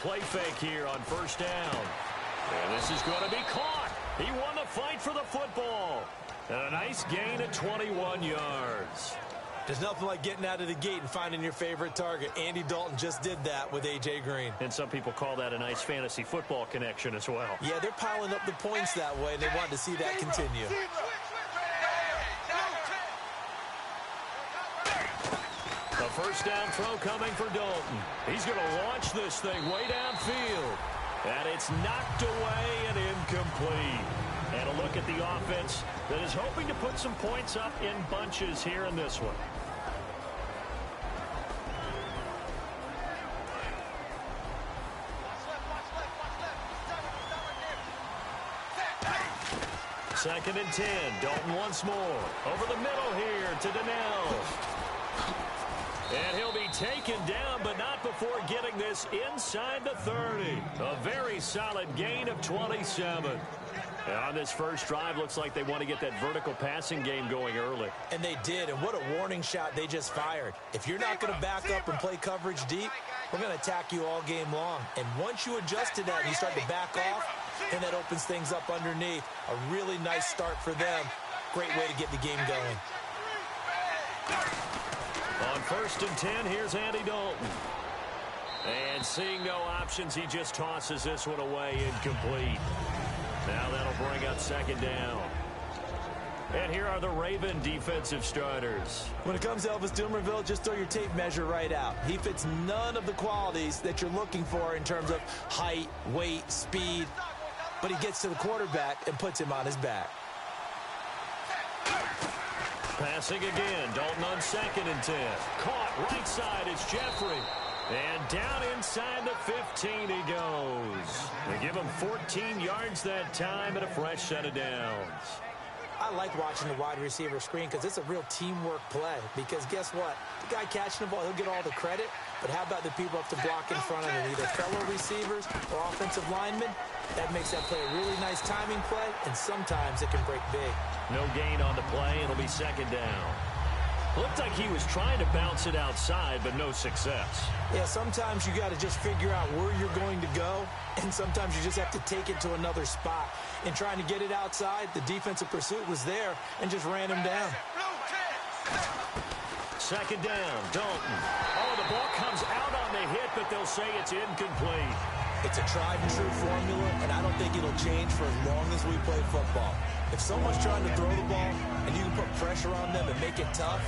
play fake here on first down. And this is going to be caught. He won the fight for the football. And a nice gain of 21 yards. There's nothing like getting out of the gate and finding your favorite target. Andy Dalton just did that with A.J. Green. And some people call that a nice fantasy football connection as well. Yeah, they're piling up the points that way, and they want to see that continue. The first down throw coming for Dalton. He's going to launch this thing way downfield. And it's knocked away and incomplete. And a look at the offense that is hoping to put some points up in bunches here in this one. Second and 10. Dalton once more. Over the middle here to Donnell. And he'll be taken down, but not before getting this inside the 30. A very solid gain of 27. And on this first drive, looks like they want to get that vertical passing game going early. And they did, and what a warning shot they just fired. If you're not going to back up and play coverage deep, we're going to attack you all game long. And once you adjust to that and you start to back off, then that opens things up underneath. A really nice start for them. Great way to get the game going. On first and 10, here's Andy Dalton. And seeing no options, he just tosses this one away, incomplete. Now that'll bring up second down. And here are the Raven defensive starters. When it comes to Elvis Dumervil, just throw your tape measure right out. He fits none of the qualities that you're looking for in terms of height, weight, speed. But he gets to the quarterback and puts him on his back. Passing again. Dalton on second and 10. Caught right side. It's Jeffrey. And down inside the 15 he goes. They give him 14 yards that time and a fresh set of downs. I like watching the wide receiver screen because it's a real teamwork play. Because guess what? The guy catching the ball, he'll get all the credit. But how about the people up to block in front of him, either fellow receivers or offensive linemen? That makes that play a really nice timing play, and sometimes it can break big. No gain on the play. It'll be second down. Looked like he was trying to bounce it outside, but no success. Yeah, sometimes you got to just figure out where you're going to go, and sometimes you just have to take it to another spot. In trying to get it outside, the defensive pursuit was there and just ran him down. Second down, Dalton. Oh, the ball comes out on the hit, but they'll say it's incomplete. It's a tried-and-true formula, and I don't think it'll change for as long as we play football. If someone's trying to throw the ball and you can put pressure on them and make it tough,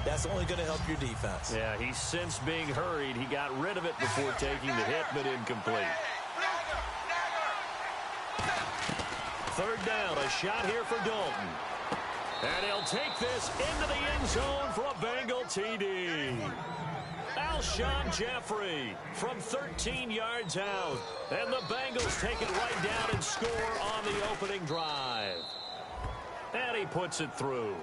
that's only going to help your defense. Yeah, he's since being hurried. He got rid of it before taking the hit, but incomplete. Third down, a shot here for Dalton. And he'll take this into the end zone for a Bengal TD. Alshon Jeffrey from 13 yards out. And the Bengals take it right down and score on the opening drive. And he puts it through.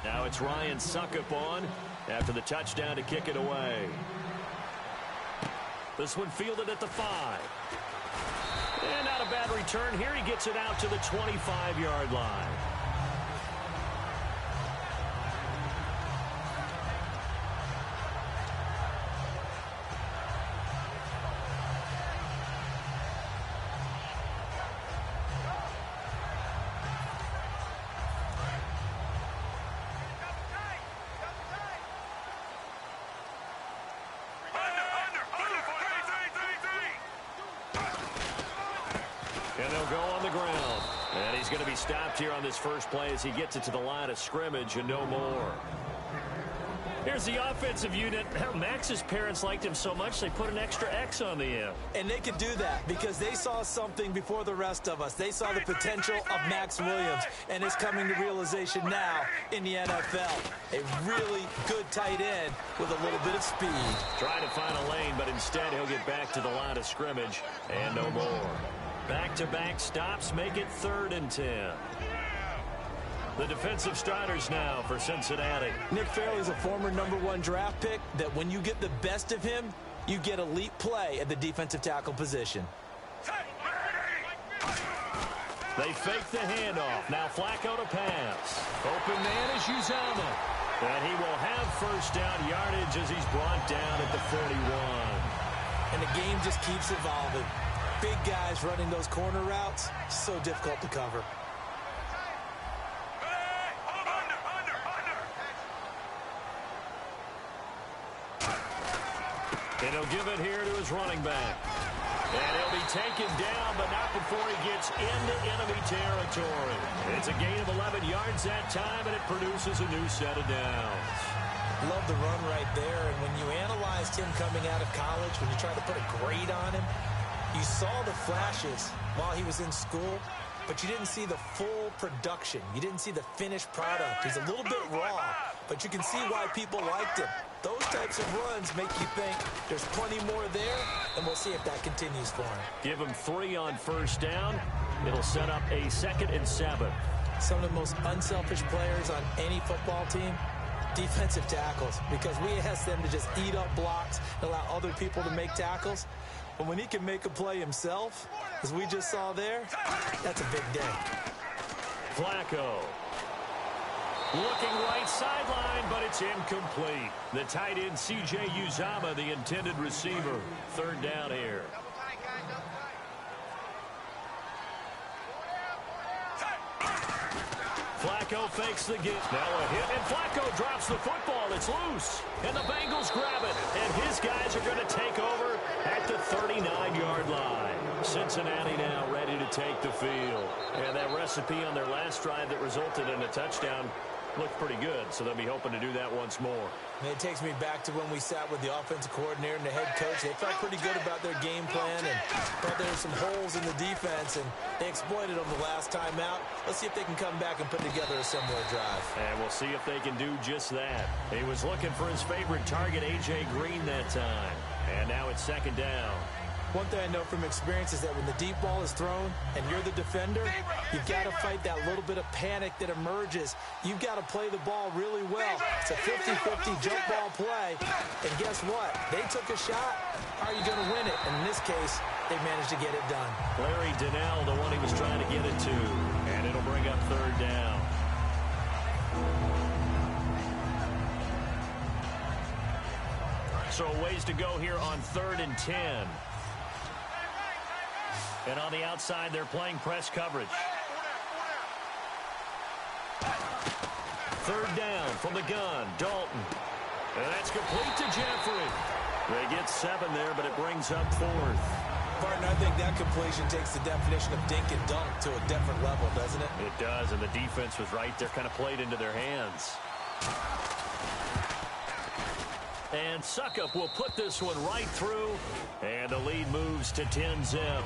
Now it's Ryan Suckup on after the touchdown to kick it away. This one fielded at the 5. And not a bad return here. He gets it out to the 25-yard line. And they'll go on the ground. And he's going to be stopped here on this first play as he gets it to the line of scrimmage and no more. Here's the offensive unit. Max's parents liked him so much they put an extra X on the end. And they could do that because they saw something before the rest of us. They saw the potential of Max Williams, and it's coming to realization now in the NFL. A really good tight end with a little bit of speed. Trying to find a lane, but instead he'll get back to the line of scrimmage and no more. Back-to-back stops make it 3rd and 10. The defensive starters now for Cincinnati. Nick Fairley's a former #1 draft pick that when you get the best of him, you get elite play at the defensive tackle position. They fake the handoff. Now Flacco to pass. Open man is Uzama. And he will have first down yardage as he's brought down at the 41. And the game just keeps evolving. Big guys running those corner routes, so difficult to cover. And he'll give it here to his running back. And he'll be taken down, but not before he gets into enemy territory. It's a gain of 11 yards that time, and it produces a new set of downs. Love the run right there. And when you analyzed him coming out of college, when you tried to put a grade on him, you saw the flashes while he was in school, but you didn't see the full production. You didn't see the finished product. He's a little bit raw, but you can see why people liked him. Those types of runs make you think there's plenty more there, and we'll see if that continues for him. Give him 3 on first down. It'll set up a 2nd and 7. Some of the most unselfish players on any football team, defensive tackles, because we ask them to just eat up blocks and allow other people to make tackles. But when he can make a play himself, as we just saw there, that's a big day. Flacco. Looking right sideline, but it's incomplete. The tight end, C.J. Uzomah, the intended receiver. 3rd down here. Flacco fakes the get. Now a hit, and Flacco drops the football. It's loose, and the Bengals grab it. And his guys are going to take over at the 39-yard line. Cincinnati now ready to take the field. And that recipe on their last drive that resulted in a touchdown looked pretty good, so they'll be hoping to do that once more. It takes me back to when we sat with the offensive coordinator and the head coach. They felt pretty good about their game plan and thought there were some holes in the defense, and they exploited them the last time out. Let's see if they can come back and put together a similar drive. And we'll see if they can do just that. He was looking for his favorite target, A.J. Green, that time. And now it's 2nd down. One thing I know from experience is that when the deep ball is thrown and you're the defender, you've got to fight that little bit of panic that emerges. You've got to play the ball really well. It's a 50-50 jump ball play. And guess what? They took a shot. How are you going to win it? And in this case, they managed to get it done. Larry Donnell, the one he was trying to get it to. And it'll bring up 3rd down. So a ways to go here on 3rd and 10. And on the outside, they're playing press coverage. 3rd down from the gun, Dalton. And that's complete to Jeffrey. They get 7 there, but it brings up 4th. Partner, I think that completion takes the definition of dink and dunk to a different level, doesn't it? It does, and the defense was right there, kind of played into their hands. And Suckup will put this one right through, and the lead moves to 10-zip.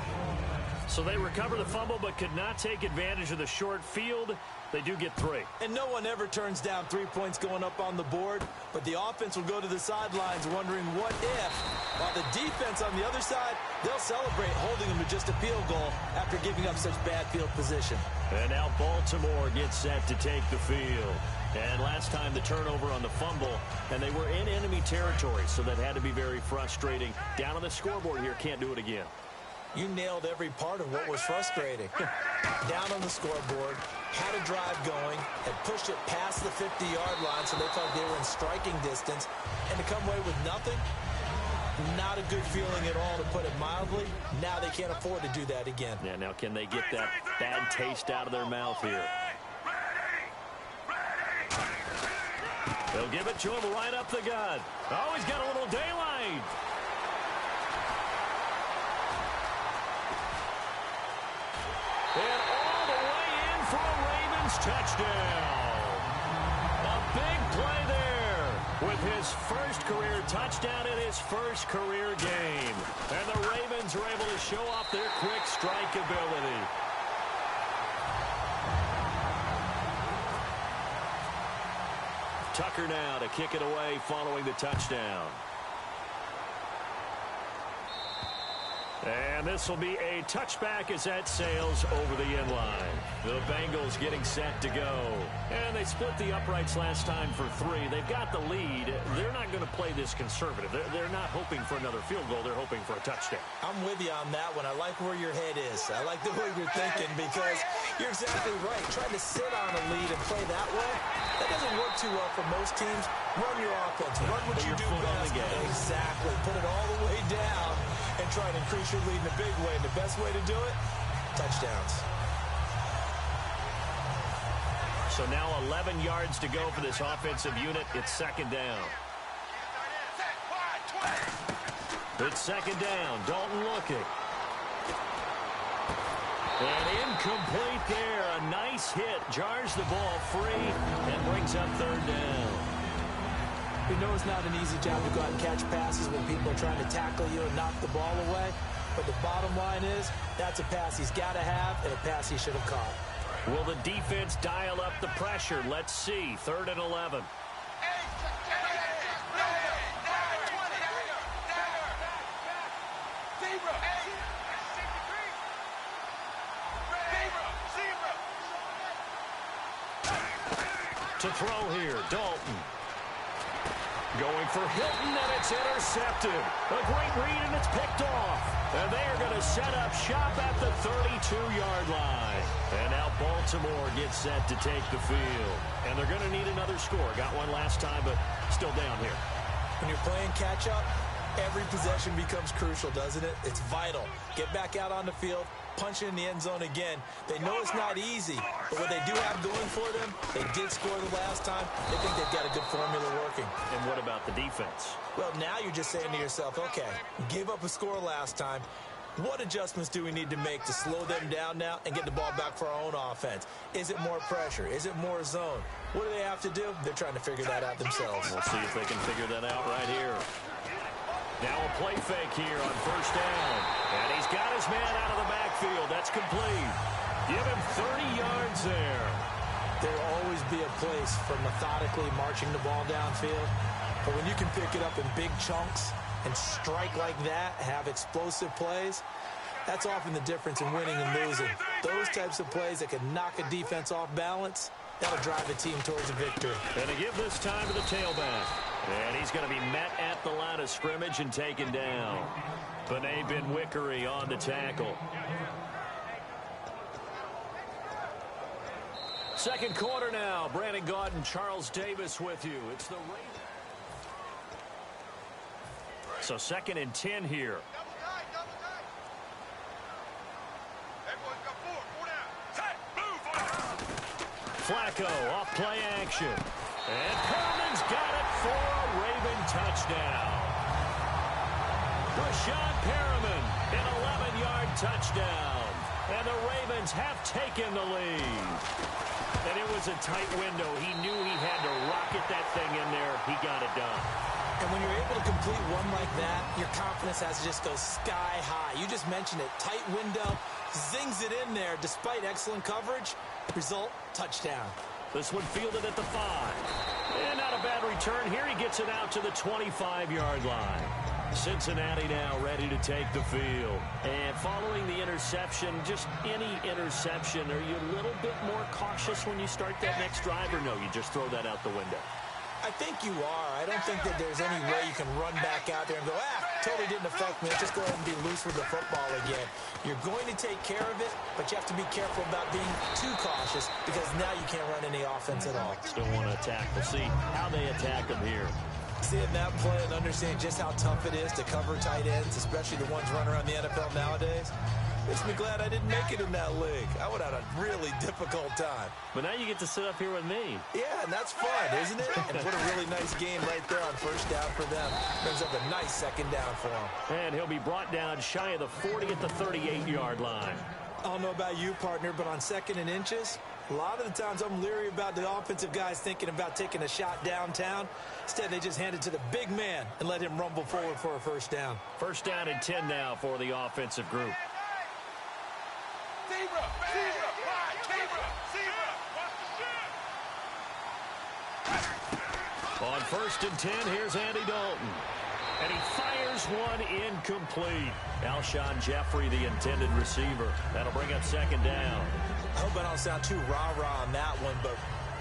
So they recover the fumble but could not take advantage of the short field. They do get 3. And no one ever turns down 3 points going up on the board, but the offense will go to the sidelines wondering what if, while the defense on the other side, they'll celebrate holding them to just a field goal after giving up such bad field position. And now Baltimore gets set to take the field. And last time the turnover on the fumble, and they were in enemy territory, so that had to be very frustrating. Down on the scoreboard here, can't do it again. You nailed every part of what was frustrating. Down on the scoreboard, had a drive going, had pushed it past the 50-yard line, so they felt they were in striking distance, and to come away with nothing, not a good feeling at all, to put it mildly. Now they can't afford to do that again. Yeah, now can they get that bad taste out of their mouth here? They'll give it to him right up the gut. Oh, he's got a little daylight. And all the way in for a Ravens touchdown. A big play there with his first career touchdown in his first career game. And the Ravens are able to show off their quick strike ability. Tucker now to kick it away following the touchdown. And this will be a touchback as that sails over the end line. The Bengals getting set to go. And they split the uprights last time for 3. They've got the lead. They're not going to play this conservative. They're not hoping for another field goal. They're hoping for a touchdown. I'm with you on that one. I like where your head is. I like the way you're thinking, because you're exactly right. Trying to sit on a lead and play that way, That doesn't work too well for most teams. Run your offense. Run what you do best. Exactly. Put it all the way down and try to increase your lead in a big way. And the best way to do it, touchdowns. So now 11 yards to go for this offensive unit. It's second down. It's second down. Dalton looking. And incomplete there. A nice hit. Jars the ball free and brings up third down. You know it's not an easy job to go out and catch passes when people are trying to tackle you and knock the ball away. But the bottom line is that's a pass he's got to have and a pass he should have caught. Will the defense dial up the pressure? Let's see. 3rd and 11. To throw here, Dalton. Going for Hilton, and it's intercepted. A great read, and it's picked off. And they are going to set up shop at the 32-yard line. And now Baltimore gets set to take the field. And they're going to need another score. Got one last time, but still down here. When you're playing catch-up, every possession becomes crucial, doesn't it? It's vital. Get back out on the field, punch it in the end zone again. They know it's not easy, but what they do have going for them, they did score the last time. They think they've got a good formula working. And what about the defense? Well, now you're just saying to yourself, okay, we gave up a score last time. What adjustments do we need to make to slow them down now and get the ball back for our own offense? Is it more pressure? Is it more zone? What do they have to do? They're trying to figure that out themselves. We'll see if they can figure that out right here. Now a play fake here on first down. And he's got his man out of the backfield. That's complete. Give him 30 yards there. There'll always be a place for methodically marching the ball downfield. But when you can pick it up in big chunks and strike like that, have explosive plays, that's often the difference in winning and losing. Those types of plays that can knock a defense off balance, that'll drive a team towards a victory. And to give this time to the tailback. And he's going to be met at the line of scrimmage and taken down. Bené Benwickery on the tackle. Second quarter now. Brandon Gaudin and Charles Davis with you. It's the Ravens. So 2nd and 10 here. Flacco off play action. And Perriman's got it for a Raven touchdown. Rashad Perriman, an 11-yard touchdown. And the Ravens have taken the lead. And it was a tight window. He knew he had to rocket that thing in there. He got it done. And when you're able to complete one like that, your confidence has to just go sky high. You just mentioned it. Tight window, zings it in there despite excellent coverage. Result, touchdown. This one fielded at the 5. And not a bad return here. He gets it out to the 25-yard line. Cincinnati now ready to take the field. And following the interception, just any interception, are you a little bit more cautious when you start that next drive, or no, you just throw that out the window? I think you are. I don't think that there's any way you can run back out there and go, totally didn't affect me. Just go ahead and be loose with the football again. You're going to take care of it, but you have to be careful about being too cautious because now you can't run any offense at all. Still want to attack. We'll see how they attack them here. Seeing that play and understanding just how tough it is to cover tight ends, especially the ones running around the NFL nowadays, makes me glad I didn't make it in that league. I would have had a really difficult time. But now you get to sit up here with me. Yeah, and that's fun, isn't it? And put a really nice game right there on first down for them. Brings up a nice second down for him. And he'll be brought down shy of the 40 at the 38-yard line. I don't know about you, partner, but on 2nd and inches, a lot of the times I'm leery about the offensive guys thinking about taking a shot downtown. Instead, they just hand it to the big man and let him rumble forward for a first down. First down and 10 now for the offensive group. On 1st and 10, here's Andy Dalton. And he fires one incomplete. Alshon Jeffrey, the intended receiver. That'll bring up 2nd down. I hope I don't sound too rah-rah on that one, but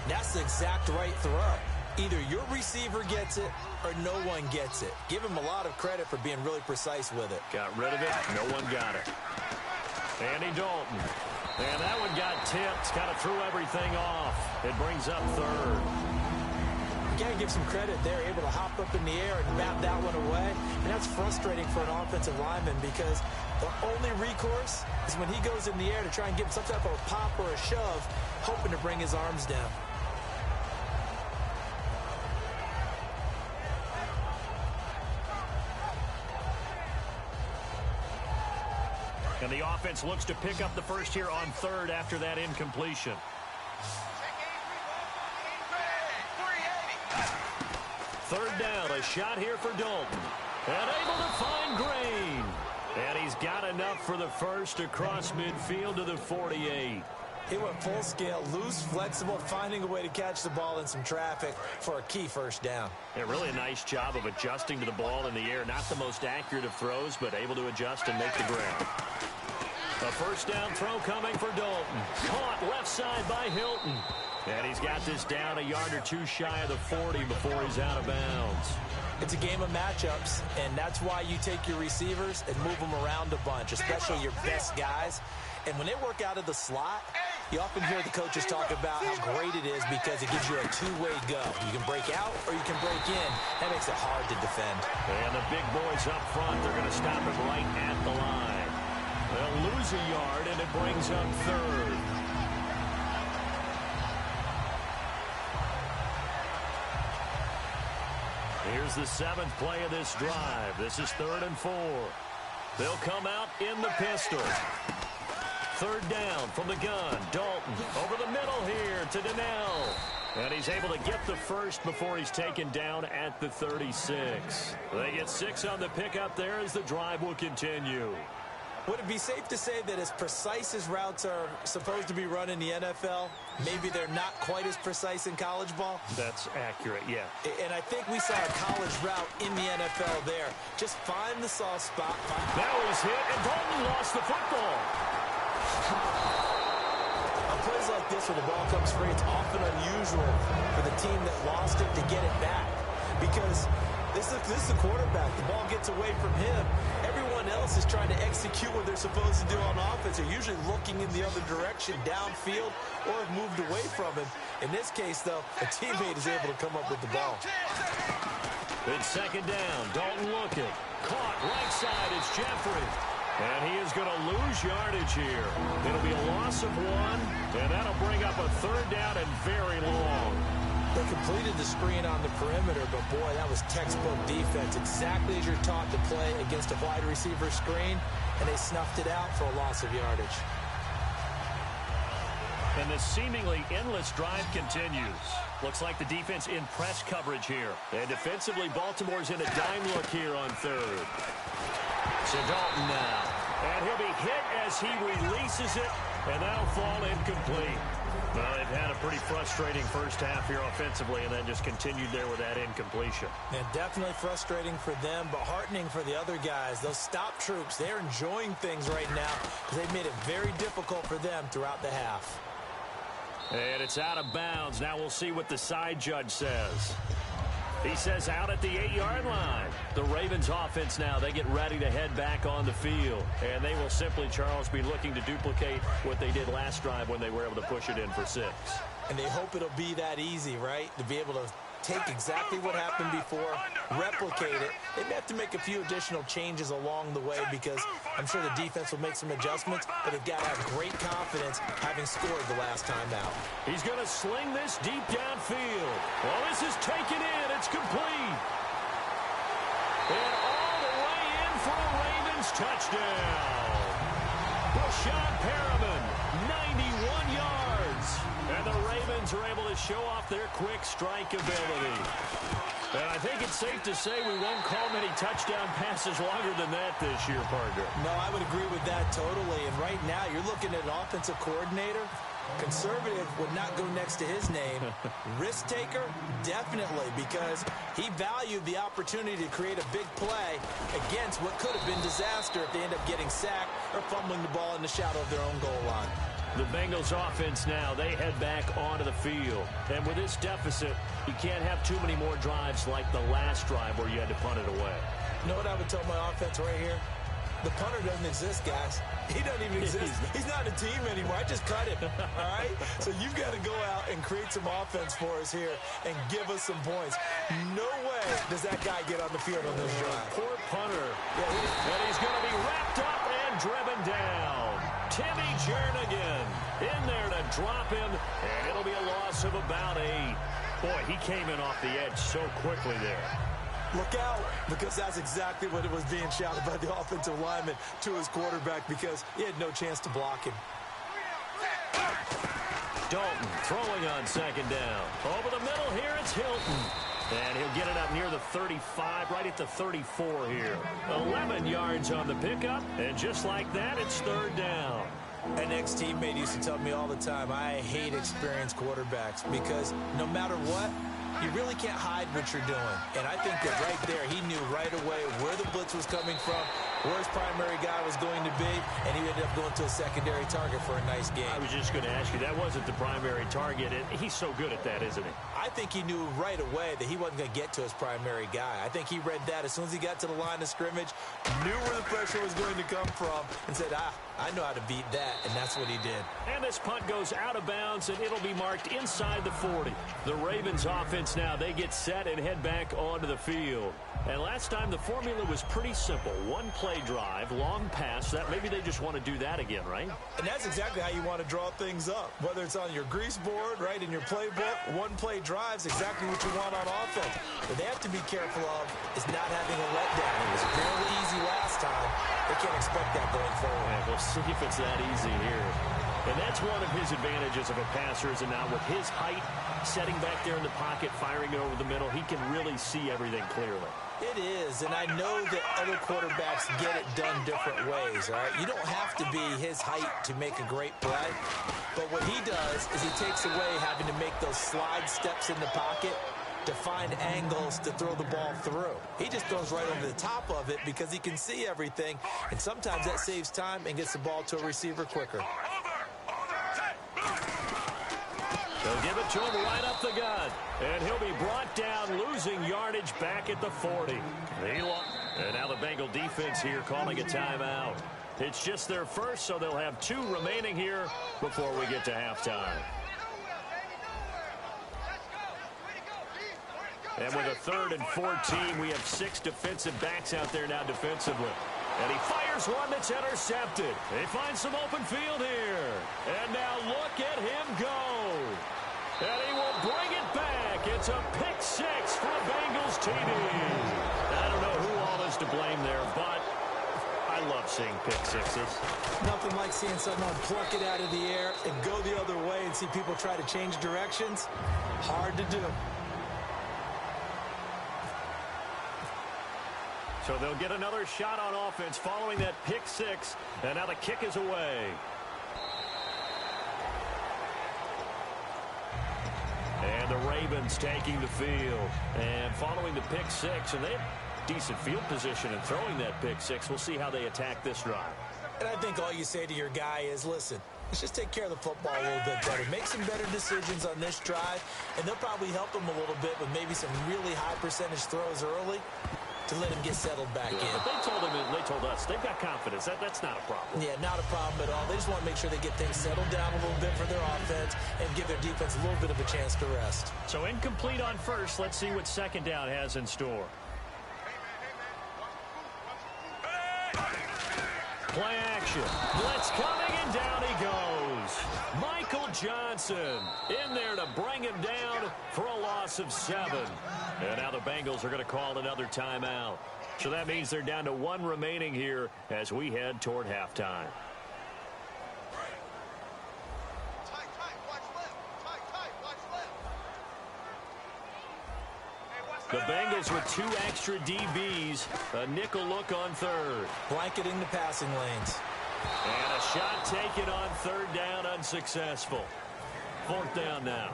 that's the exact right throw. Either your receiver gets it or no one gets it. Give him a lot of credit for being really precise with it. Got rid of it. No one got it. Andy Dalton And that one got tipped. Kind of threw everything off. It brings up third. You got to give some credit there, able to hop up in the air and bat that one away. And that's frustrating for an offensive lineman because the only recourse is when he goes in the air to try and get some type of a pop or a shove, hoping to bring his arms down. And the offense looks to pick up the first here on third after that incompletion. Third down, a shot here for Dalton. And able to find Green. And he's got enough for the first across midfield to the 48. He went full scale, loose, flexible, finding a way to catch the ball in some traffic for a key first down. Yeah, really a nice job of adjusting to the ball in the air. Not the most accurate of throws, but able to adjust and make the grab. A first down throw coming for Dalton. Caught left side by Hilton. And he's got this down a yard or two shy of the 40 before he's out of bounds. It's a game of matchups, and that's why you take your receivers and move them around a bunch, especially your best guys. And when they work out of the slot, you often hear the coaches talk about how great it is because it gives you a two-way go. You can break out or you can break in. That makes it hard to defend. And the big boys up front, they're going to stop him right at the line. They'll lose a yard, and it brings up third. Here's the seventh play of this drive. This is 3rd and 4. They'll come out in the pistol. Third down from the gun. Dalton over the middle here to Donnell. And he's able to get the first before he's taken down at the 36. They get 6 on the pickup there as the drive will continue. Would it be safe to say that as precise as routes are supposed to be run in the NFL, maybe they're not quite as precise in college ball? That's accurate, yeah. And I think we saw a college route in the NFL there. Just find the soft spot. Now he's hit, and Dalton lost the football. On plays like this where the ball comes free, it's often unusual for the team that lost it to get it back. Because this is the quarterback. The ball gets away from him. Everyone else is trying to execute what they're supposed to do on offense. They're usually looking in the other direction, downfield, or have moved away from him. In this case, though, a teammate is able to come up with the ball. It's second down. Dalton looking. Caught right side. It's Jeffrey. And he is going to lose yardage here. It'll be a loss of 1, and that'll bring up a third down and very long. They completed the screen on the perimeter, but boy, that was textbook defense. Exactly as you're taught to play against a wide receiver screen, and they snuffed it out for a loss of yardage. And the seemingly endless drive continues. Looks like the defense in press coverage here. And defensively, Baltimore's in a dime look here on third. So Dalton now. And he'll be hit as he releases it, and that'll fall incomplete. Well, they've had a pretty frustrating first half here offensively, and then just continued there with that incompletion. And definitely frustrating for them, but heartening for the other guys. Those stop troops, they're enjoying things right now because they've made it very difficult for them throughout the half. And it's out of bounds. Now we'll see what the side judge says. He says out at the 8-yard line. The Ravens offense now, they get ready to head back on the field. And they will simply, Charles, be looking to duplicate what they did last drive when they were able to push it in for 6. And they hope it'll be that easy, right? To be able to take exactly what happened before, replicate it. They may have to make a few additional changes along the way because I'm sure the defense will make some adjustments, but they've got to have great confidence having scored the last time out. He's going to sling this deep downfield. Well, this is taken in. It's complete. And all the way in for a Ravens touchdown. Rashad Perriman, 91 yards. And the Ravens are able to show off their quick strike ability. And I think it's safe to say we won't call many touchdown passes longer than that this year, partner. No, I would agree with that totally. And right now, you're looking at an offensive coordinator. Conservative would not go next to his name. Risk taker, definitely, because he valued the opportunity to create a big play against what could have been disaster if they end up getting sacked or fumbling the ball in the shadow of their own goal line. The Bengals offense now, they head back onto the field. And with this deficit, you can't have too many more drives like the last drive where you had to punt it away. You know what I would tell my offense right here? The punter doesn't exist, guys. He doesn't even exist. He's not a team anymore. I just cut him, all right? So you've got to go out and create some offense for us here and give us some points. No way does that guy get on the field on this drive. Poor punter. And he's going to be wrapped up and driven down. Timmy Jernigan in there to drop him, and it'll be a loss of about 8. Boy, he came in off the edge so quickly there. Look out, because that's exactly what it was being shouted by the offensive lineman to his quarterback, because he had no chance to block him. Dalton throwing on second down. Over the middle here, it's Hilton. And he'll get it up near the 35, right at the 34 here. 11 yards on the pickup, and just like that, it's third down. An ex-teammate used to tell me all the time, I hate experienced quarterbacks because no matter what, you really can't hide what you're doing. And I think that right there, he knew right away where the blitz was coming from, where his primary guy was going to be, and he ended up going to a secondary target for a nice game. I was just going to ask you, that wasn't the primary target. He's so good at that, isn't he? I think he knew right away that he wasn't going to get to his primary guy. I think he read that as soon as he got to the line of scrimmage, knew where the pressure was going to come from, and said, I know how to beat that, and that's what he did. And this punt goes out of bounds, and it'll be marked inside the 40. The Ravens offense now, they get set and head back onto the field. And last time the formula was pretty simple. One play drive, long pass. That maybe they just want to do that again, right? And that's exactly how you want to draw things up. Whether it's on your grease board, right, in your playbook, one play drives exactly what you want on offense. What they have to be careful of is not having a letdown. It was fairly easy last time. They can't expect that going forward. Yeah, we'll see if it's that easy here. And that's one of his advantages of a passer, is now with his height, setting back there in the pocket, firing it over the middle, he can really see everything clearly. It is, and I know that other quarterbacks get it done different ways, all right? You don't have to be his height to make a great play, but what he does is he takes away having to make those slide steps in the pocket to find angles to throw the ball through. He just throws right over the top of it because he can see everything, and sometimes that saves time and gets the ball to a receiver quicker. They'll give it to him right up the gut. And he'll be brought down, losing yardage back at the 40. And now the Bengal defense here calling a timeout. It's just their first, so they'll have 2 remaining here before we get to halftime. And with a 3rd and 14, we have 6 defensive backs out there now defensively. And he fires one that's intercepted. They find some open field here. And now look at him go. And he will bring it back. It's a pick 6 for a Bengals TD. I don't know who all is to blame there, but I love seeing pick 6s. Nothing like seeing someone pluck it out of the air and go the other way and see people try to change directions. Hard to do. So they'll get another shot on offense following that pick 6. And now the kick is away. And the Ravens taking the field. And following the pick 6. And they have decent field position in throwing that pick 6. We'll see how they attack this drive. And I think all you say to your guy is, listen, let's just take care of the football a little bit better. Make some better decisions on this drive. And they'll probably help him a little bit with maybe some really high percentage throws early to let him get settled back in. They told us they've got confidence. That's not a problem. Yeah, not a problem at all. They just want to make sure they get things settled down a little bit for their offense and give their defense a little bit of a chance to rest. So incomplete on first. Let's see what second down has in store. Play action. Blitz coming, and down he goes. Michael Johnson in there to bring him down for a loss of 7. And now the Bengals are going to call another timeout. So that means they're down to 1 remaining here as we head toward halftime. The Bengals with 2 extra DBs, a nickel look on 3rd. Blanketing the passing lanes. And a shot taken on 3rd down, unsuccessful. 4th down now.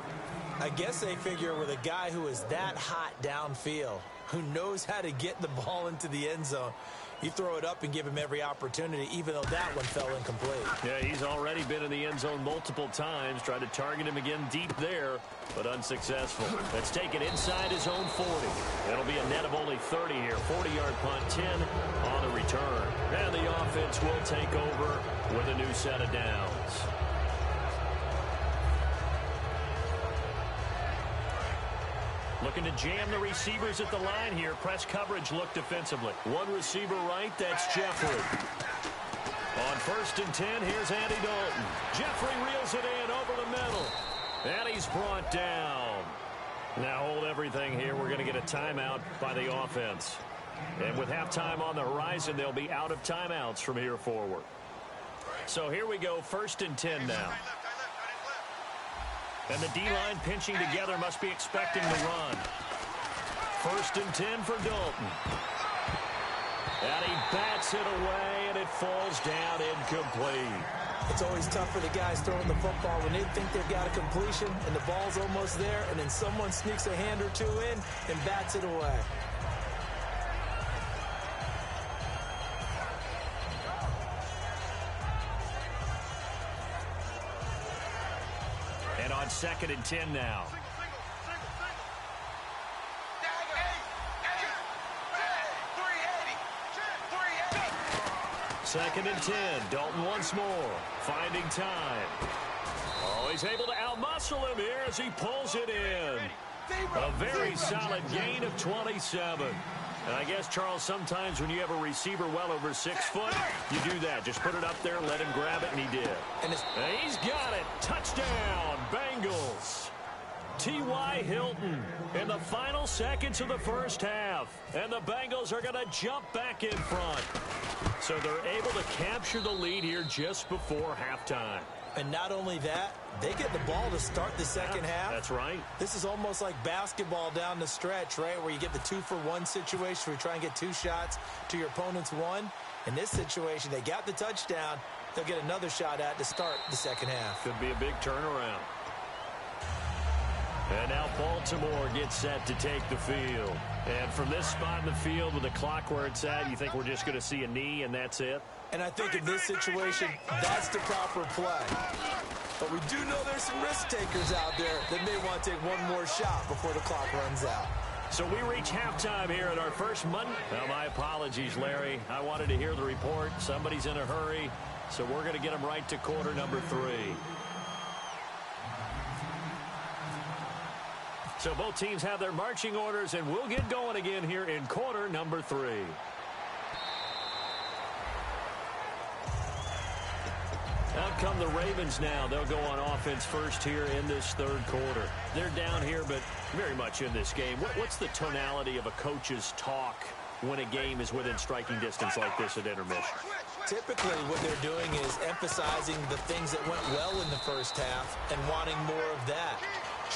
I guess they figure with a guy who is that hot downfield, who knows how to get the ball into the end zone, You throw it up and give him every opportunity, even though that one fell incomplete. Yeah, he's already been in the end zone multiple times. Tried to target him again deep there, but unsuccessful. Let's take it inside his own 40. It'll be a net of only 30 here. 40-yard punt, 10 on the return. And the offense will take over with a new set of downs. Looking to jam the receivers at the line here. Press coverage look defensively. One receiver right, that's Jeffrey. On 1st and 10, here's Andy Dalton. Jeffrey reels it in over the middle. And he's brought down. Now hold everything here. We're going to get a timeout by the offense. And with halftime on the horizon, they'll be out of timeouts from here forward. So here we go, 1st and 10 now. And the D-line pinching together, must be expecting the run. 1st and 10 for Dalton. And he bats it away, and it falls down incomplete. It's always tough for the guys throwing the football when they think they've got a completion and the ball's almost there, and then someone sneaks a hand or two in and bats it away. And on 2nd and 10 now. Second and 10. Dalton once more. Finding time. Oh, he's able to outmuscle him here as he pulls it in. A very solid gain of 27. And I guess, Charles, sometimes when you have a receiver well over 6 foot, you do that. Just put it up there, let him grab it, and he did. And he's got it. Touchdown, Bengals. T.Y. Hilton in the final seconds of the first half. And the Bengals are going to jump back in front. So they're able to capture the lead here just before halftime. And not only that, they get the ball to start the second half. That's right. This is almost like basketball down the stretch, right, where you get the 2-for-1 situation where you try and get 2 shots to your opponent's 1. In this situation, they got the touchdown. They'll get another shot at to start the second half. Could be a big turnaround. And now Baltimore gets set to take the field. And from this spot in the field with the clock where it's at, you think we're just going to see a knee and that's it? And I think in this situation, that's the proper play. But we do know there's some risk takers out there that may want to take one more shot before the clock runs out. So we reach halftime here at our first Monday. Well, my apologies, Larry. I wanted to hear the report. Somebody's in a hurry, so we're going to get them right to quarter number 3. So both teams have their marching orders, and we'll get going again here in quarter number 3. Out come the Ravens now. They'll go on offense first here in this third quarter. They're down here, but very much in this game. What's the tonality of a coach's talk when a game is within striking distance like this at intermission? Typically, what they're doing is emphasizing the things that went well in the first half and wanting more of that.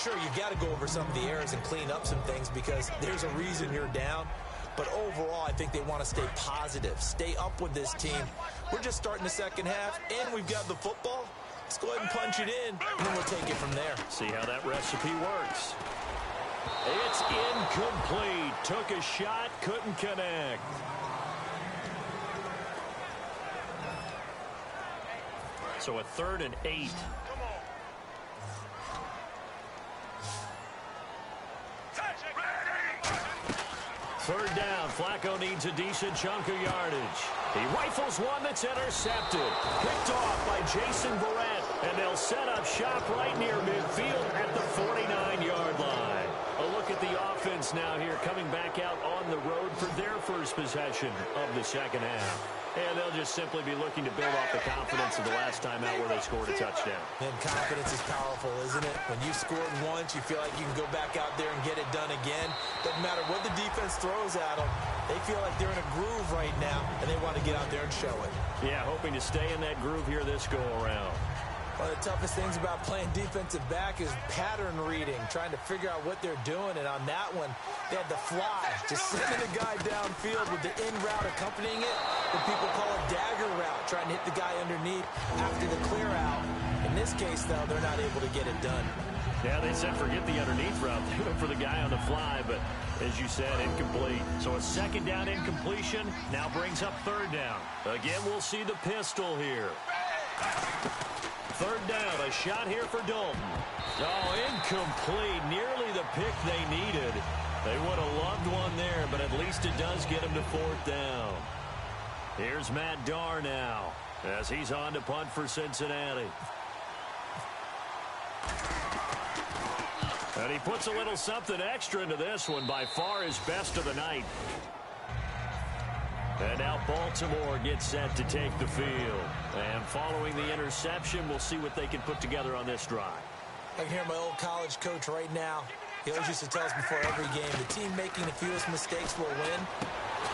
Sure, you've got to go over some of the errors and clean up some things because there's a reason you're down. But overall, I think they want to stay positive, stay up with this team. We're just starting the second half, and we've got the football. Let's go ahead and punch it in, and then we'll take it from there. See how that recipe works. It's incomplete. Took a shot, couldn't connect. So a 3rd and 8. Third down. Flacco needs a decent chunk of yardage. He rifles one that's intercepted. Picked off by Jason Verrett. And they'll set up shop right near midfield at the 49-yard line. A look at the offense now here, coming back out on the road for their first possession of the second half. And they'll just simply be looking to build off the confidence of the last time out where they scored a touchdown. And confidence is powerful, isn't it? When you scored once, you feel like you can go back out there and get it done again. Doesn't matter what the defense throws at them. They feel like they're in a groove right now, and they want to get out there and show it. Yeah, hoping to stay in that groove here this go-around. One of the toughest things about playing defensive back is pattern reading, trying to figure out what they're doing. And on that one, they had the fly, just sending the guy downfield with the in route accompanying it. What people call a dagger route, trying to hit the guy underneath after the clear out. In this case, though, they're not able to get it done. Yeah, they said forget the underneath route. They went for the guy on the fly, but as you said, incomplete. So a second down incompletion now brings up third down. Again, we'll see the pistol here. Third down, a shot here for Dalton. Oh, incomplete. Nearly the pick they needed. They would have loved one there, but at least it does get him to fourth down. Here's Matt Darr now as he's on to punt for Cincinnati. And he puts a little something extra into this one, by far his best of the night. And now Baltimore gets set to take the field. And following the interception, we'll see what they can put together on this drive. I can hear my old college coach right now. He always used to tell us before every game, the team making the fewest mistakes will win.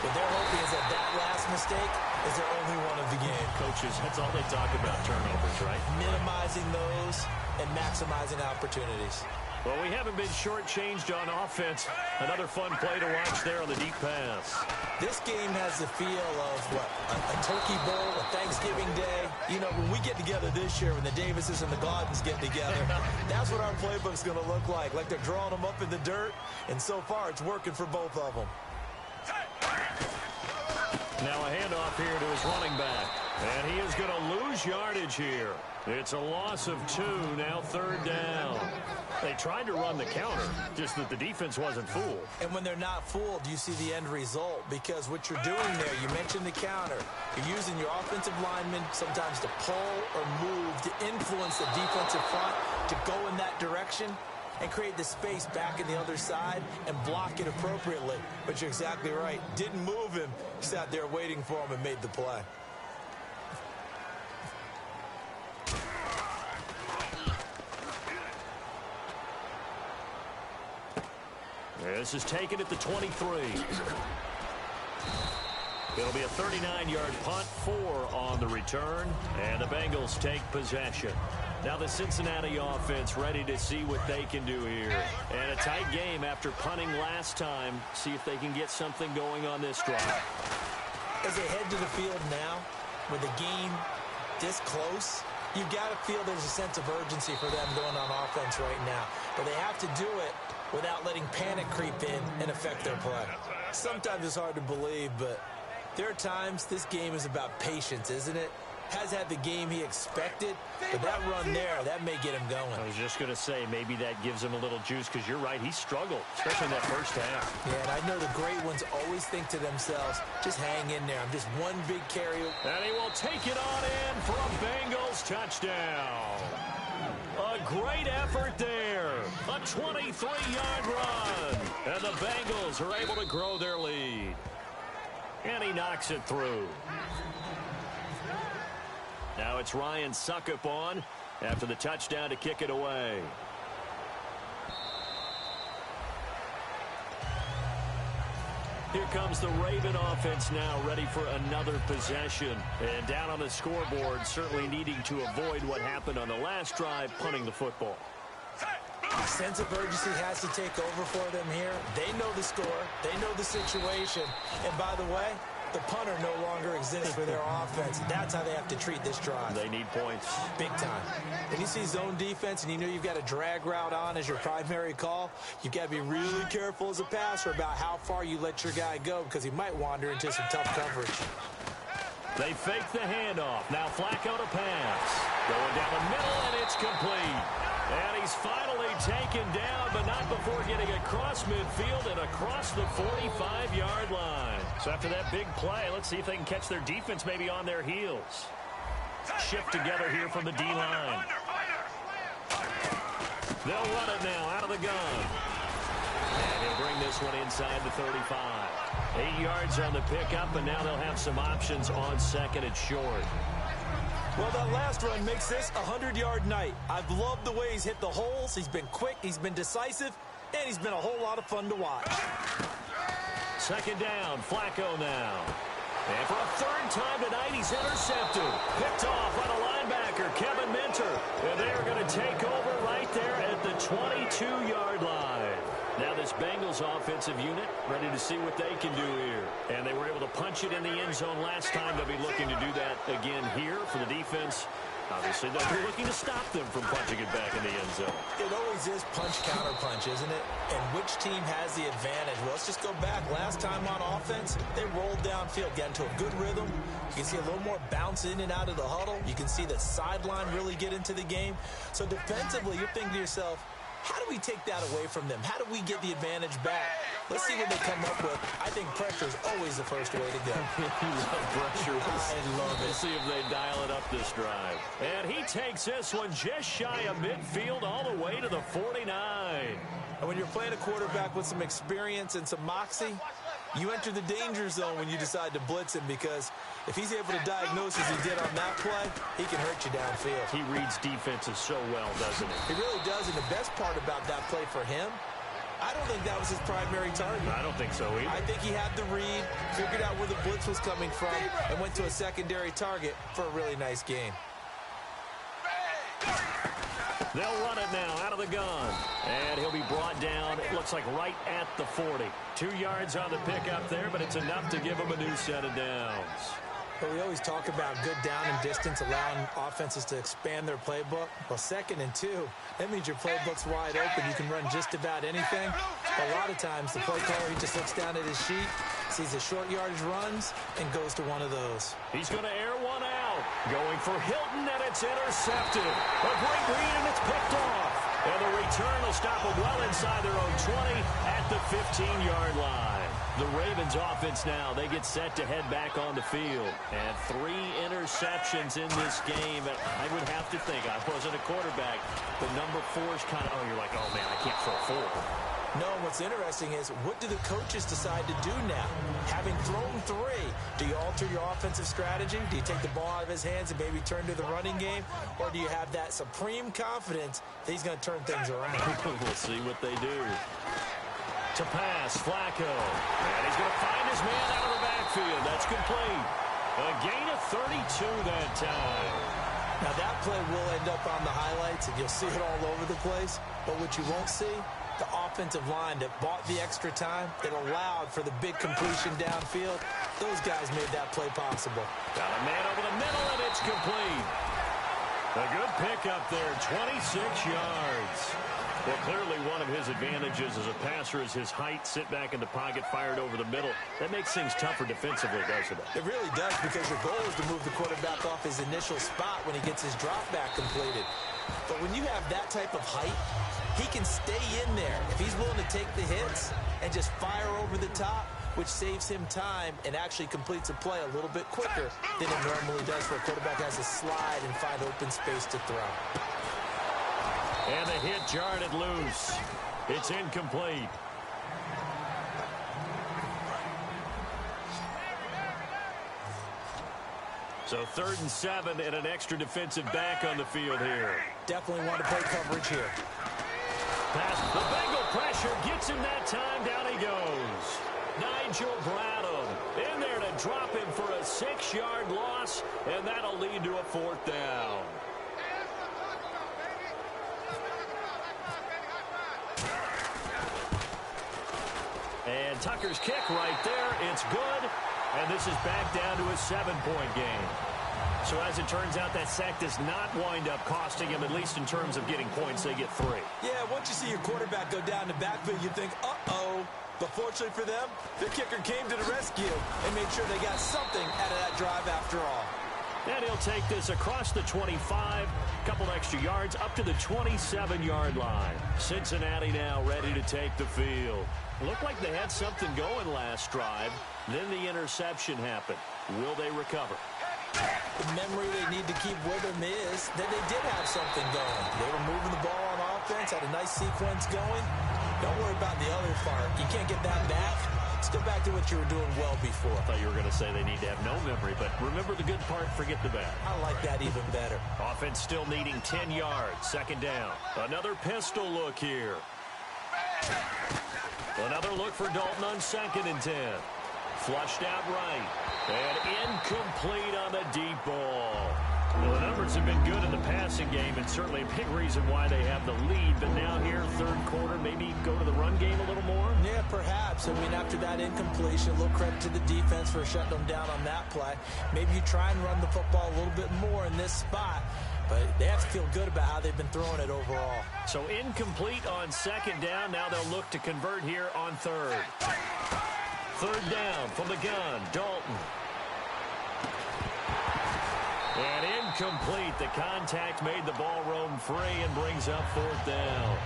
What they're hoping is that that last mistake is their only one of the game. Coaches, that's all they talk about, turnovers, right? Minimizing those and maximizing opportunities. Well, we haven't been shortchanged on offense. Another fun play to watch there on the deep pass. This game has the feel of, what, a turkey bowl, a Thanksgiving day. You know, when we get together this year, when the Davises and the Gordons get together, that's what our playbook's going to look like. Like they're drawing them up in the dirt, and so far it's working for both of them. Now a handoff here to his running back. And he is going to lose yardage here. It's a loss of 2, now third down. They tried to run the counter, just that the defense wasn't fooled. And when they're not fooled, you see the end result. Because what you're doing there, you mentioned the counter. You're using your offensive linemen sometimes to pull or move to influence the defensive front to go in that direction and create the space back in the other side and block it appropriately. But you're exactly right. Didn't move him. Sat there waiting for him and made the play. This is taken at the 23. It'll be a 39-yard punt, 4 on the return, and the Bengals take possession. Now the Cincinnati offense ready to see what they can do here. And a tight game after punting last time. See if they can get something going on this drive. As they head to the field now, with the game this close, you've got to feel there's a sense of urgency for them going on offense right now. But they have to do it without letting panic creep in and affect their play. Sometimes it's hard to believe, but there are times this game is about patience, isn't it? Has had the game he expected, but that run there, that may get him going. I was just going to say, maybe that gives him a little juice, because you're right, he struggled, especially in that first half. Yeah, and I know the great ones always think to themselves, just hang in there. I'm just one big carry. And he will take it on in for a Bengals touchdown. A great effort there. A 23-yard run. And the Bengals are able to grow their lead. And he knocks it through. Now it's Ryan Suckup on after the touchdown to kick it away. Here comes the Raven offense now, ready for another possession. And down on the scoreboard, certainly needing to avoid what happened on the last drive, punting the football. A sense of urgency has to take over for them here. They know the score. They know the situation. And by the way, the punter no longer exists for their offense. That's how they have to treat this drive. They need points. Big time. When you see zone defense and you know you've got a drag route on as your primary call, you've got to be really careful as a passer about how far you let your guy go, because he might wander into some tough coverage. They fake the handoff. Now Flacco to pass. Going down the middle, and it's complete. And he's finally taken down, but not before getting across midfield and across the 45-yard line. So after that big play, let's see if they can catch their defense maybe on their heels. Shift together here from the D-line. They'll run it now out of the gun. And he'll bring this one inside the 35. 8 yards on the pickup, and now they'll have some options on second and short. Well, that last run makes this a 100-yard night. I've loved the way he's hit the holes. He's been quick, he's been decisive, and he's been a whole lot of fun to watch. Second down, Flacco now. And for a third time tonight, he's intercepted. Picked off by the linebacker, Kevin Minter. And they are going to take over right there at the 22-yard line. Now this Bengals offensive unit ready to see what they can do here. And they were able to punch it in the end zone last time. They'll be looking to do that again here for the defense. Obviously, they'll be looking to stop them from punching it back in the end zone. It always is punch-counter-punch, isn't it? And which team has the advantage? Well, let's just go back. Last time on offense, they rolled downfield, got into a good rhythm. You can see a little more bounce in and out of the huddle. You can see the sideline really get into the game. So defensively, you're thinking to yourself, how do we take that away from them? How do we get the advantage back? Let's see what they come up with. I think pressure is always the first way to go. You love pressure. I love it. Let's see if they dial it up this drive. And he takes this one just shy of midfield all the way to the 49. And when you're playing a quarterback with some experience and some moxie, you enter the danger zone when you decide to blitz him, because if he's able to diagnose as he did on that play, he can hurt you downfield. He reads defenses so well, doesn't he? He really does, and the best part about that play for him, I don't think that was his primary target. I don't think so either. I think he had the read, figured out where the blitz was coming from, and went to a secondary target for a really nice game. They'll run it now out of the gun. And he'll be brought down, it looks like right at the 40. 2 yards on the pickup there, but it's enough to give him a new set of downs. But we always talk about good down and distance, allowing offenses to expand their playbook. Well, 2nd and 2, that means your playbook's wide open. You can run just about anything. A lot of times, the play caller, he just looks down at his sheet, sees the short yardage runs, and goes to one of those. He's going to air one out. Going for Hilton, and it's intercepted. A great read, and it's picked off. And the return will stop them well inside their own 20 at the 15-yard line. The Ravens offense now, they get set to head back on the field. And 3 interceptions in this game. I would have to think, I wasn't a quarterback, but number 4 is kind of, oh, you're like, oh, man, I can't throw 4. No, what's interesting is, what do the coaches decide to do now? Having thrown 3, do you alter your offensive strategy? Do you take the ball out of his hands and maybe turn to the running game? Or do you have that supreme confidence that he's going to turn things around? We'll see what they do. To pass, Flacco. And he's going to find his man out of the backfield. That's complete. A gain of 32 that time. Now, that play will end up on the highlights, and you'll see it all over the place. But what you won't see, the offensive line that bought the extra time, that allowed for the big completion downfield, those guys made that play possible. Got a man over the middle, and it's complete. A good pickup there, 26 yards. Well, clearly one of his advantages as a passer is his height. Sit back in the pocket, fired over the middle. That makes things tougher defensively, doesn't it? It really does, because your goal is to move the quarterback off his initial spot when he gets his drop back completed. But when you have that type of height, he can stay in there if he's willing to take the hits and just fire over the top, which saves him time and actually completes a play a little bit quicker than it normally does for a quarterback has to slide and find open space to throw. And the hit jarred it loose. It's incomplete. So 3rd and 7 and an extra defensive back on the field here. Definitely want to play coverage here. Pass. The Bengal pressure gets him that time. Down he goes. Nigel Bradham in there to drop him for a 6-yard loss, and that'll lead to a 4th down. And Tucker's kick right there. It's good. And this is back down to a 7-point game. So as it turns out, that sack does not wind up costing him, at least in terms of getting points. They get 3. Yeah, once you see your quarterback go down the backfield, you think, uh-oh. But fortunately for them, the kicker came to the rescue and made sure they got something out of that drive after all. And he'll take this across the 25, couple extra yards, up to the 27-yard line. Cincinnati now ready to take the field. Looked like they had something going last drive. Then the interception happened. Will they recover? The memory they need to keep with them is that they did have something going. They were moving the ball on offense, had a nice sequence going. Don't worry about the other part. You can't get that back. Let's go back to what you were doing well before. I thought you were going to say they need to have no memory, but remember the good part, forget the bad. I like that even better. Offense still needing 10 yards, 2nd down. Another pistol look here. Another look for Dalton on 2nd and 10. Flushed out right. And incomplete on the deep ball. Well, the numbers have been good in the passing game, and certainly a big reason why they have the lead. But now here, third quarter, maybe go to the run game a little more? Yeah, perhaps. I mean, after that incompletion, a little credit to the defense for shutting them down on that play. Maybe you try and run the football a little bit more in this spot. But they have to feel good about how they've been throwing it overall. So incomplete on second down. Now they'll look to convert here on third. Third down from the gun, Dalton. And incomplete. The contact made the ball roam free and brings up fourth down.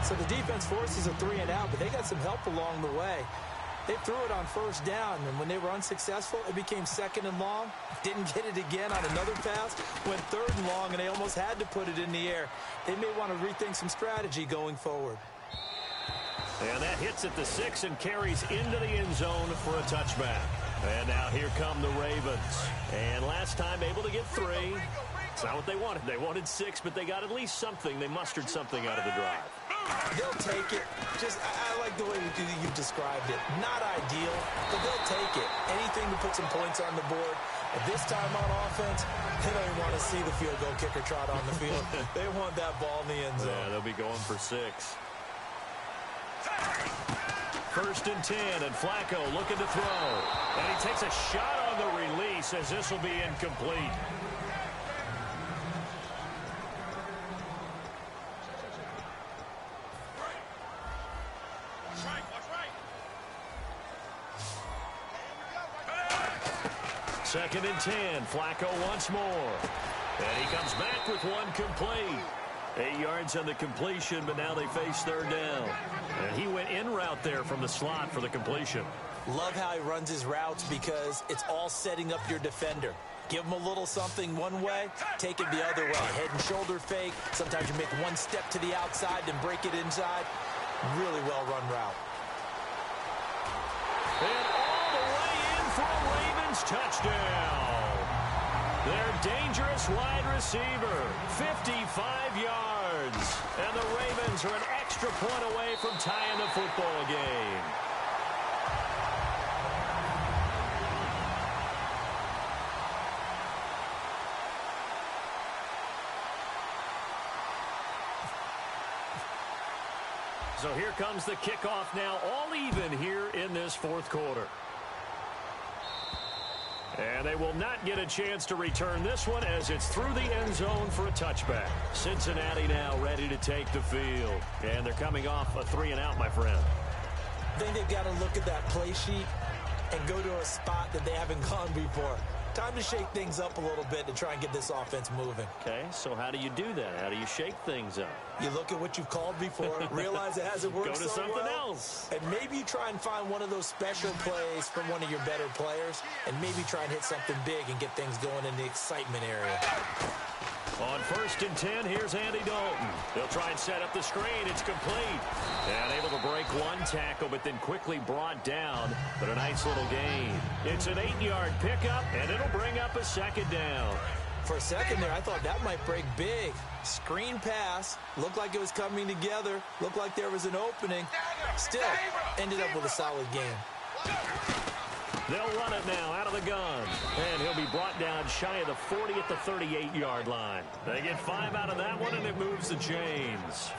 So the defense forces a 3 and out, but they got some help along the way. They threw it on first down, and when they were unsuccessful, it became second and long. Didn't get it again on another pass. Went third and long, and they almost had to put it in the air. They may want to rethink some strategy going forward. And that hits at the 6 and carries into the end zone for a touchback. And now here come the Ravens. And last time able to get 3. It's not what they wanted. They wanted 6, but they got at least something. They mustered something out of the drive. They'll take it. I like the way you've described it. Not ideal, but they'll take it. Anything to put some points on the board. At this time on offense, they don't even want to see the field goal kicker trot on the field. They want that ball in the end zone. Yeah, they'll be going for 6. First and 10, and Flacco looking to throw. And he takes a shot on the release as this will be incomplete. Second and 10, Flacco once more. And he comes back with one complete. 8 yards on the completion, but now they face third down. And he went in route there from the slot for the completion. Love how he runs his routes because it's all setting up your defender. Give him a little something one way, take it the other way. Head and shoulder fake. Sometimes you make one step to the outside, then break it inside. Really well-run route. And all the way in for a Ravens touchdown. Their dangerous wide receiver, 55 yards. And the Ravens are an extra point away from tying the football game. So here comes the kickoff now, all even here in this fourth quarter. And they will not get a chance to return this one as it's through the end zone for a touchback. Cincinnati now ready to take the field. And they're coming off a 3 and out, my friend. I think they've got to look at that play sheet and go to a spot that they haven't gone before. Time to shake things up a little bit to try and get this offense moving. Okay, so how do you do that? How do you shake things up? You look at what you've called before, realize it hasn't worked Go to so something well, else. and maybe you try and find one of those special plays from one of your better players, and maybe try and hit something big and get things going in the excitement area. On first and 10, here's Andy Dalton. They'll try and set up the screen. It's complete. And able to break one tackle, but then quickly brought down. But a nice little gain. It's an 8-yard pickup, and it'll bring up a second down. For a second there, I thought that might break big. Screen pass. Looked like it was coming together. Looked like there was an opening. Still, ended up with a solid game. They'll run it now out of the gun. And he'll be brought down shy of the 40 at the 38-yard line. They get 5 out of that one, and it moves the chains.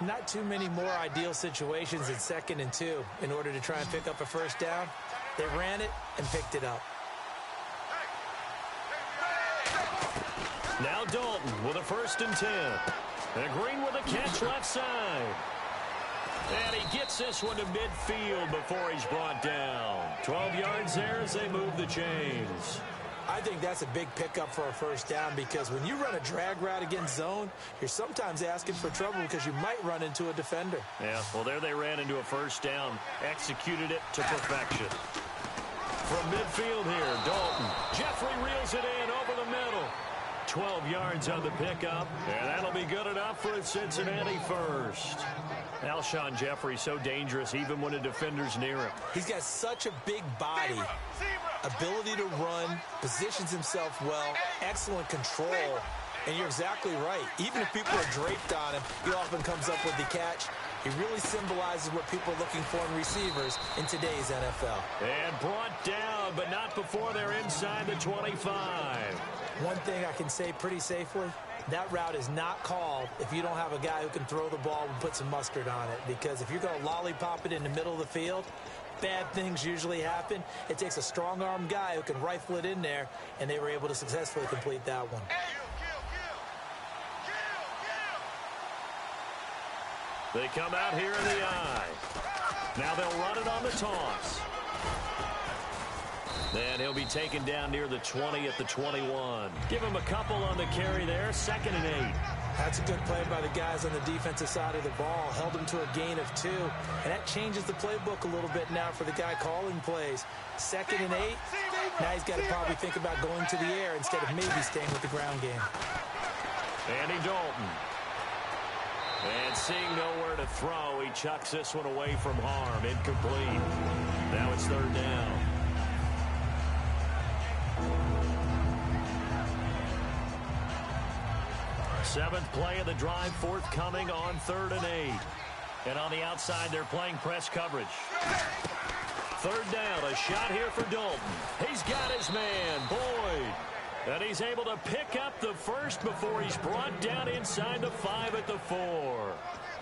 Not too many more ideal situations in 2nd and 2 in order to try and pick up a first down. They ran it and picked it up. Now Dalton with a first and 10. And Green with a catch left side. And he gets this one to midfield before he's brought down. 12 yards there as they move the chains. I think that's a big pickup for a first down because when you run a drag route against zone, you're sometimes asking for trouble because you might run into a defender. Yeah, well, there they ran into a first down. Executed it to perfection. From midfield here, Dalton. Jeffrey reels it in over the middle. 12 yards on the pickup, and that'll be good enough for a Cincinnati first. Alshon Jeffrey so dangerous even when a defender's near him. He's got such a big body, ability to run, positions himself well, excellent control, and you're exactly right. Even if people are draped on him, he often comes up with the catch. He really symbolizes what people are looking for in receivers in today's NFL. And brought down, but not before they're inside the 25. One thing I can say pretty safely, that route is not called if you don't have a guy who can throw the ball and put some mustard on it. Because if you're going to lollipop it in the middle of the field, bad things usually happen. It takes a strong-arm guy who can rifle it in there, and they were able to successfully complete that one. They come out here in the eye. Now they'll run it on the toss. And he'll be taken down near the 20 at the 21. Give him a couple on the carry there, 2nd and 8. That's a good play by the guys on the defensive side of the ball. Held him to a gain of 2. And that changes the playbook a little bit now for the guy calling plays. 2nd and 8. Now he's got to probably think about going to the air instead of maybe staying with the ground game. Andy Dalton. And seeing nowhere to throw, he chucks this one away from harm. Incomplete. Now it's 3rd down. Seventh play of the drive forthcoming on 3rd and 8. And on the outside, they're playing press coverage. 3rd down, a shot here for Dalton. He's got his man, Boyd. And he's able to pick up the first before he's brought down inside the 5 at the 4.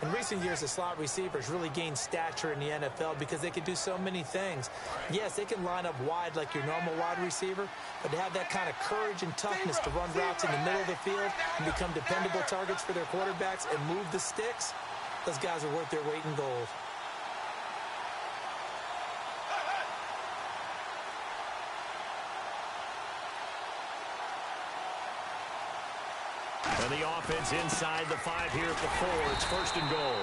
In recent years, the slot receivers really gained stature in the NFL because they can do so many things. Yes, they can line up wide like your normal wide receiver, but to have that kind of courage and toughness to run routes in the middle of the field and become dependable targets for their quarterbacks and move the sticks, those guys are worth their weight in gold. And the offense inside the 5 here at the 4. It's 1st and goal.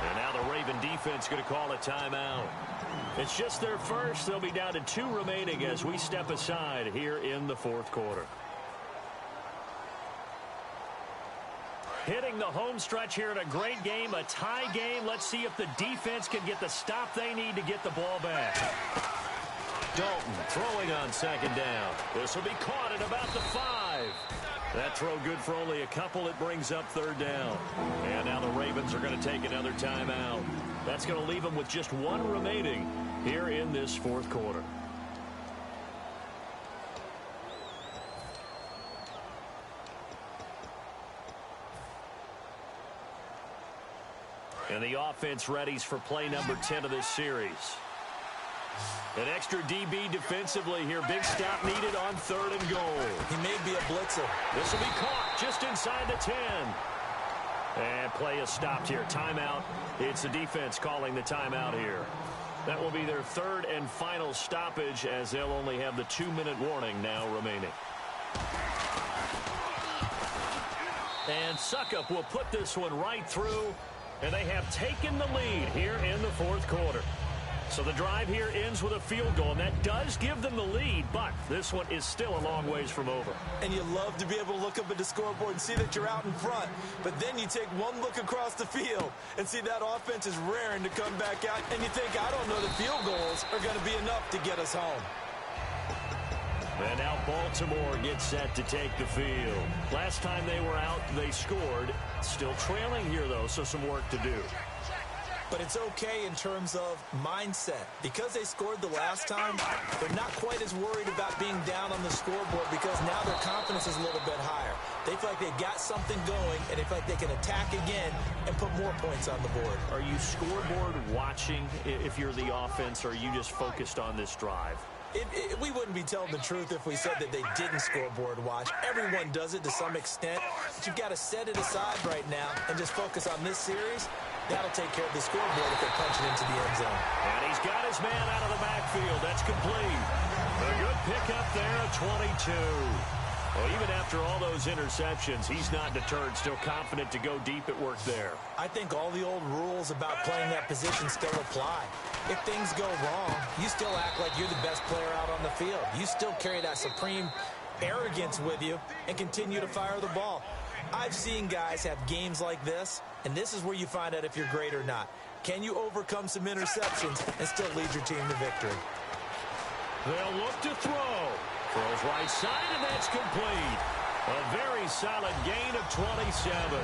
And now the Raven defense going to call a timeout. It's just their first. They'll be down to 2 remaining as we step aside here in the 4th quarter. Hitting the home stretch here in a great game, a tie game. Let's see if the defense can get the stop they need to get the ball back. Dalton throwing on 2nd down. This will be caught at about the 5. That throw good for only a couple. It brings up 3rd down. And now the Ravens are going to take another timeout. That's going to leave them with just 1 remaining here in this 4th quarter. And the offense readies for play number 10 of this series. An extra DB defensively here. Big stop needed on 3rd and goal. He may be a blitzer. This will be caught just inside the 10. And play is stopped here. Timeout. It's the defense calling the timeout here. That will be their 3rd and final stoppage as they'll only have the 2-minute warning now remaining. And Suckup will put this one right through. And they have taken the lead here in the 4th quarter. So the drive here ends with a field goal, and that does give them the lead, but this one is still a long ways from over. And you love to be able to look up at the scoreboard and see that you're out in front, but then you take one look across the field and see that offense is raring to come back out, and you think, I don't know, the field goals are going to be enough to get us home. And now Baltimore gets set to take the field. Last time they were out, they scored. Still trailing here, though, so some work to do. But it's okay in terms of mindset. Because they scored the last time, they're not quite as worried about being down on the scoreboard because now their confidence is a little bit higher. They feel like they've got something going, and they feel like they can attack again and put more points on the board. Are you scoreboard watching if you're the offense, or are you just focused on this drive? We wouldn't be telling the truth if we said that they didn't scoreboard watch. Everyone does it to some extent, but you've got to set it aside right now and just focus on this series. That'll take care of the scoreboard if they punch it into the end zone. And he's got his man out of the backfield. That's complete. A good pickup there at 22. Well, even after all those interceptions, he's not deterred, still confident to go deep at work there. I think all the old rules about playing that position still apply. If things go wrong, you still act like you're the best player out on the field. You still carry that supreme arrogance with you and continue to fire the ball. I've seen guys have games like this, and this is where you find out if you're great or not. Can you overcome some interceptions and still lead your team to victory? They'll look to throw. Throws right side, and that's complete. A very solid gain of 27.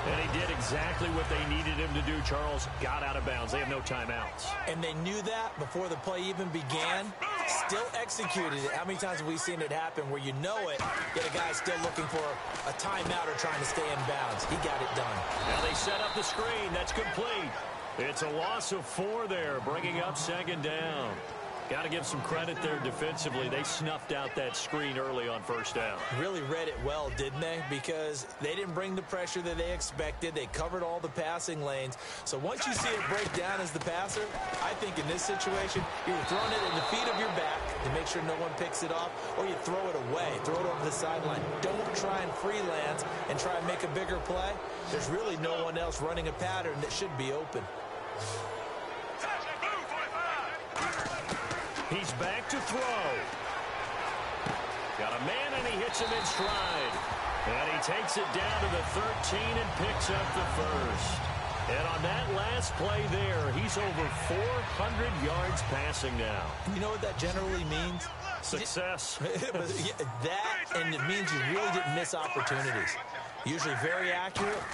And he did exactly what they needed him to do, Charles. Got out of bounds. They have no timeouts. And they knew that before the play even began. Still executed it. How many times have we seen it happen where you know it, yet a guy's still looking for a timeout or trying to stay in bounds? He got it done. Now they set up the screen. That's complete. It's a loss of 4 there, bringing up second down. Got to give some credit there defensively. They snuffed out that screen early on first down. Really read it well, didn't they? Because they didn't bring the pressure that they expected. They covered all the passing lanes. So once you see it break down as the passer, I think in this situation, you're throwing it at the feet of your back to make sure no one picks it off, or you throw it away, throw it over the sideline. Don't try and freelance and try and make a bigger play. There's really no one else running a pattern that should be open. He's back to throw. Got a man, and he hits him in stride. And he takes it down to the 13 and picks up the first. And on that last play there, he's over 400 yards passing now. You know what that generally means? Success. That, and it means you really didn't miss opportunities. Usually very accurate.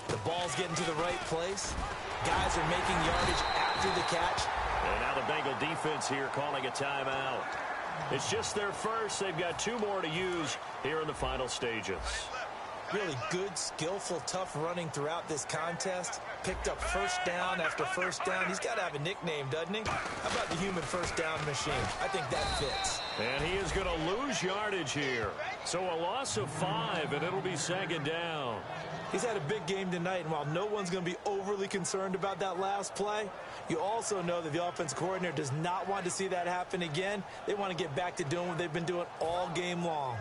The ball's getting to the right place. Guys are making yardage after the catch. And now the Bengal defense here calling a timeout. It's just their first. They've got 2 more to use here in the final stages. Really good, skillful, tough running throughout this contest. Picked up first down after first down. He's got to have a nickname, doesn't he? How about the human first down machine? I think that fits. And he is going to lose yardage here. So a loss of 5, and it'll be second down. He's had a big game tonight, and while no one's going to be overly concerned about that last play, you also know that the offense coordinator does not want to see that happen again. They want to get back to doing what they've been doing all game long.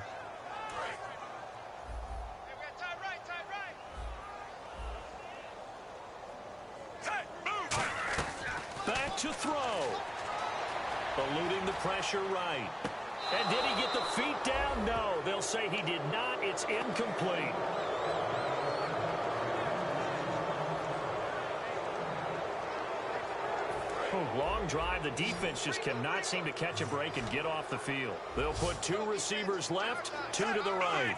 Back to throw. Eluding the pressure right. And did he get the feet down? No. They'll say he did not. It's incomplete. Long drive. The defense just cannot seem to catch a break and get off the field. They'll put 2 receivers left, 2 to the right.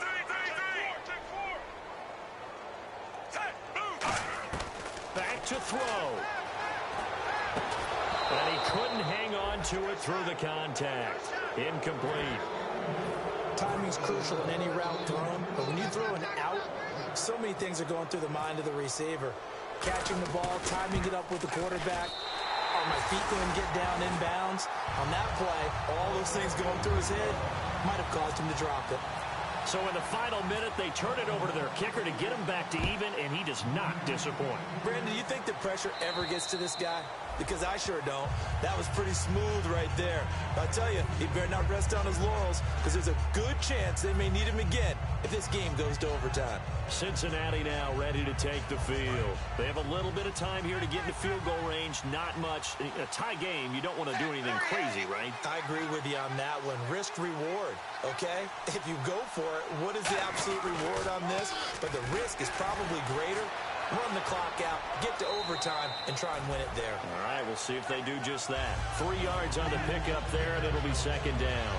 Back to throw. And he couldn't hang on to it through the contact. Incomplete. Timing's crucial in any route thrown, but when you throw an out, so many things are going through the mind of the receiver. Catching the ball, timing it up with the quarterback. Are my feet going to get down in bounds? On that play, all those things going through his head might have caused him to drop it. So in the final minute, they turn it over to their kicker to get him back to even, and he does not disappoint. Brandon, do you think the pressure ever gets to this guy? Because I sure don't. That was pretty smooth right there. But I tell you, he better not rest on his laurels, because there's a good chance they may need him again if this game goes to overtime. Cincinnati now ready to take the field. They have a little bit of time here to get into field goal range. Not much. A tie game, you don't want to do anything crazy, right? I agree with you on that one. Risk reward, okay? If you go for it, what is the absolute reward on this? But the risk is probably greater. Run the clock out, get to overtime, and try and win it there. All right, we'll see if they do just that. 3 yards on the pickup there, and it'll be second down.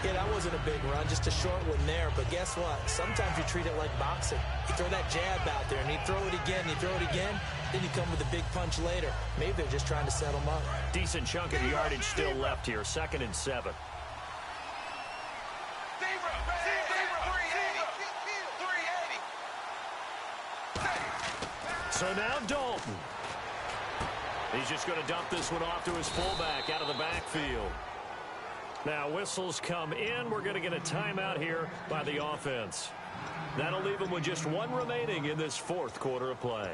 Yeah, that wasn't a big run, just a short one there. But guess what? Sometimes you treat it like boxing. You throw that jab out there, and you throw it again, you throw it again, then you come with a big punch later. Maybe they're just trying to settle him up. Decent chunk of yardage still left here, 2nd and 7. So now Dalton. He's just going to dump this one off to his fullback out of the backfield. Now whistles come in. We're going to get a timeout here by the offense. That'll leave him with just 1 remaining in this 4th quarter of play.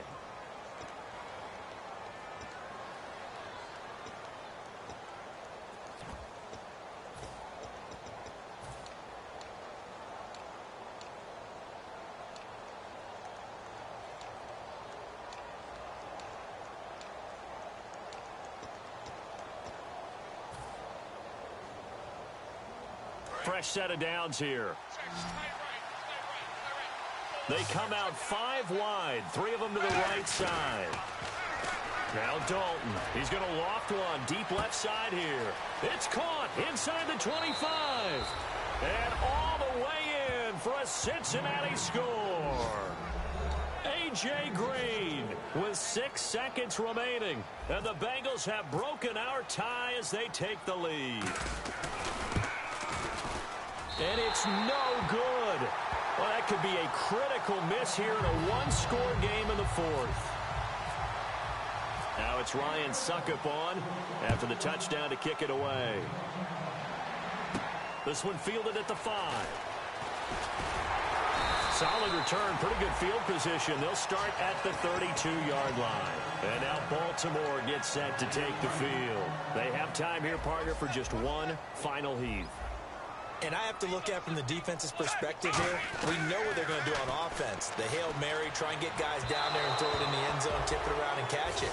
Fresh set of downs here. They come out 5 wide, 3 of them to the right side. Now Dalton, he's going to loft one deep left side here. It's caught inside the 25. And all the way in for a Cincinnati score. A A.J. Green with 6 seconds remaining. And the Bengals have broken our tie as they take the lead. And it's no good. Well, that could be a critical miss here in a one-score game in the fourth. Now it's Ryan Suckup on after the touchdown to kick it away. This one fielded at the 5. Solid return, pretty good field position. They'll start at the 32-yard line. And now Baltimore gets set to take the field. They have time here, partner, for just one final heave. And I have to look at from the defense's perspective here. We know what they're going to do on offense. The Hail Mary, try and get guys down there and throw it in the end zone, tip it around and catch it.